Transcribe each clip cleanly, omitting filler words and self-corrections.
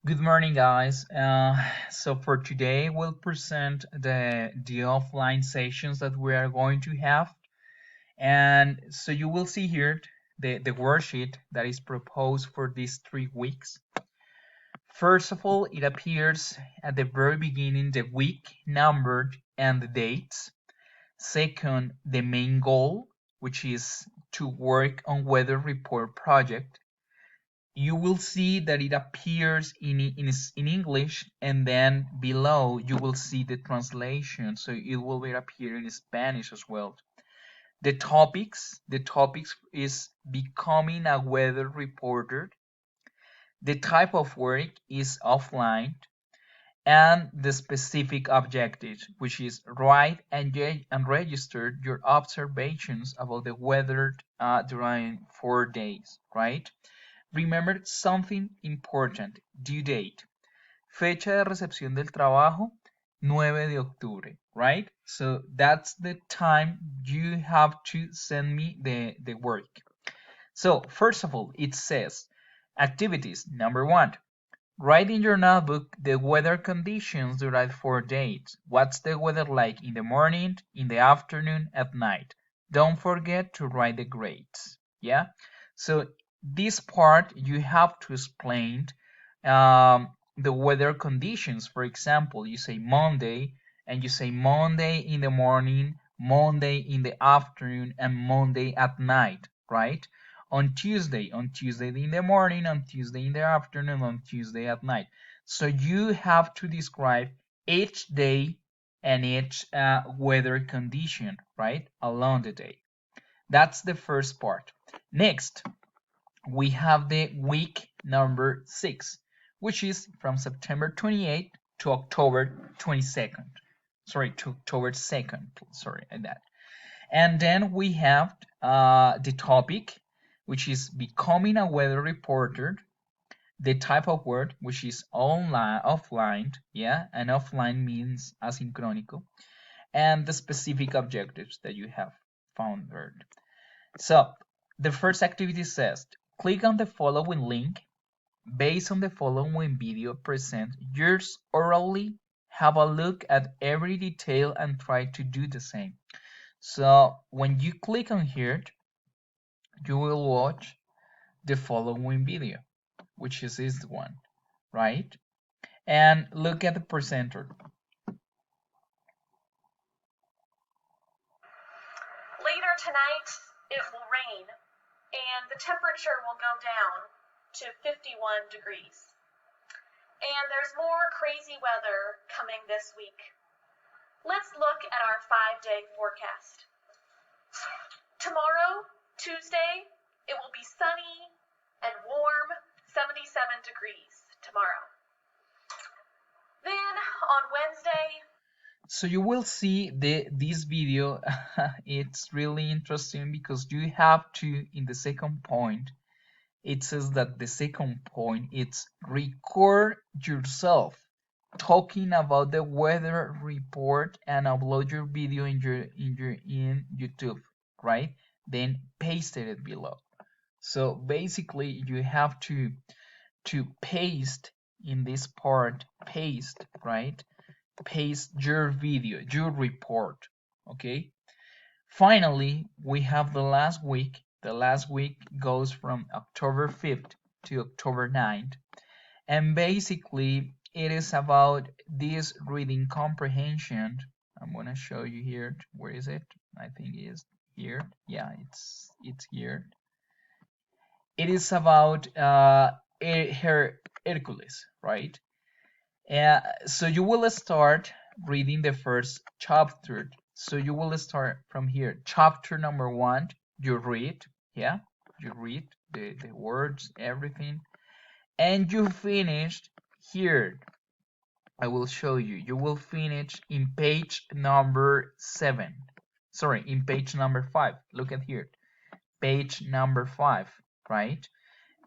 Good morning, guys. So for today, we'll present the offline sessions that we are going to have, and so you will see here the worksheet that is proposed for these 3 weeks. First of all, it appears at the very beginning the week numbered and the dates. Second, the main goal, which is to work on weather report project. You will see that it appears in English, and then below you will see the translation, so it will appear in Spanish as well. The topics is becoming a weather reporter. The type of work is offline, and the specific objective, which is write and register your observations about the weather during 4 days, right? Remember something important, due date. Fecha de recepción del trabajo, 9 de octubre, right? So that's the time you have to send me the work. So first of all, it says, activities, number 1. Write in your notebook the weather conditions during 4 days. What's the weather like in the morning, in the afternoon, at night? Don't forget to write the grades. Yeah? So this part you have to explain the weather conditions. For example, you say Monday, and you say Monday in the morning, Monday in the afternoon, and Monday at night, right? On Tuesday in the morning, on Tuesday in the afternoon, on Tuesday at night. So you have to describe each day and each weather condition, right, along the day. That's the first part. Next, we have the week number 6, which is from September 28th to October 22nd. Sorry, to October 2nd. Sorry, and that. And then we have the topic, which is becoming a weather reporter. The type of work, which is online, offline, yeah, and offline means asynchronico, and the specific objectives that you have found there. So the first activity says, click on the following link. Based on the following video present yours orally, have a look at every detail and try to do the same. So when you click on here, you will watch the following video, which is this one, right? And look at the presenter. Later tonight, it will rain, and the temperature will go down to 51 degrees. And there's more crazy weather coming this week. Let's look at our 5-day forecast. Tomorrow, Tuesday, it will be sunny and warm, 77 degrees tomorrow. Then on Wednesday, so you will see this video. It's really interesting because you have to, in the second point, it says that the second point it's record yourself talking about the weather report and upload your video in YouTube, right? Then paste it below. So basically you have to paste in this part, paste, right? Paste your video, your report, okay? Finally, we have the last week. The last week goes from October 5th to October 9th. And basically, it is about this reading comprehension. I'm going to show you here. Where is it? I think it is here. Yeah, it's here. It is about Hercules, right? So you will start reading the first chapter. So you will start from here. Chapter number 1, you read, yeah, you read the words, everything, and you finished here. I will show you. You will finish in page number 7. Sorry, in page number 5. Look at here. Page number 5, right?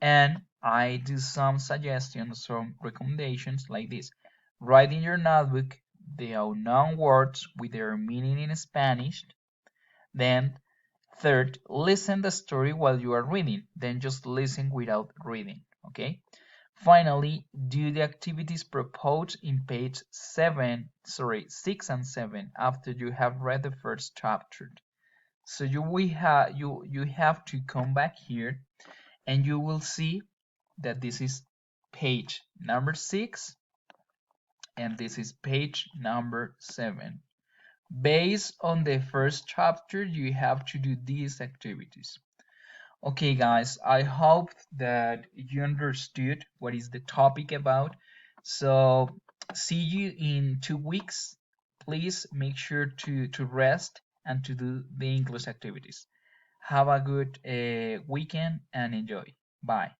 And I do some suggestions, some recommendations like this. Write in your notebook the unknown words with their meaning in Spanish. Then, third, listen the story while you are reading. Then just listen without reading, okay? Finally, do the activities proposed in page 6 and 7 after you have read the first chapter. So you have to come back here and you will see that this is page number 6 and this is page number 7. Based on the first chapter, you have to do these activities. Okay, guys, I hope that you understood what is the topic about. So, see you in 2 weeks. Please make sure to rest and to do the English activities. Have a good weekend and enjoy. Bye.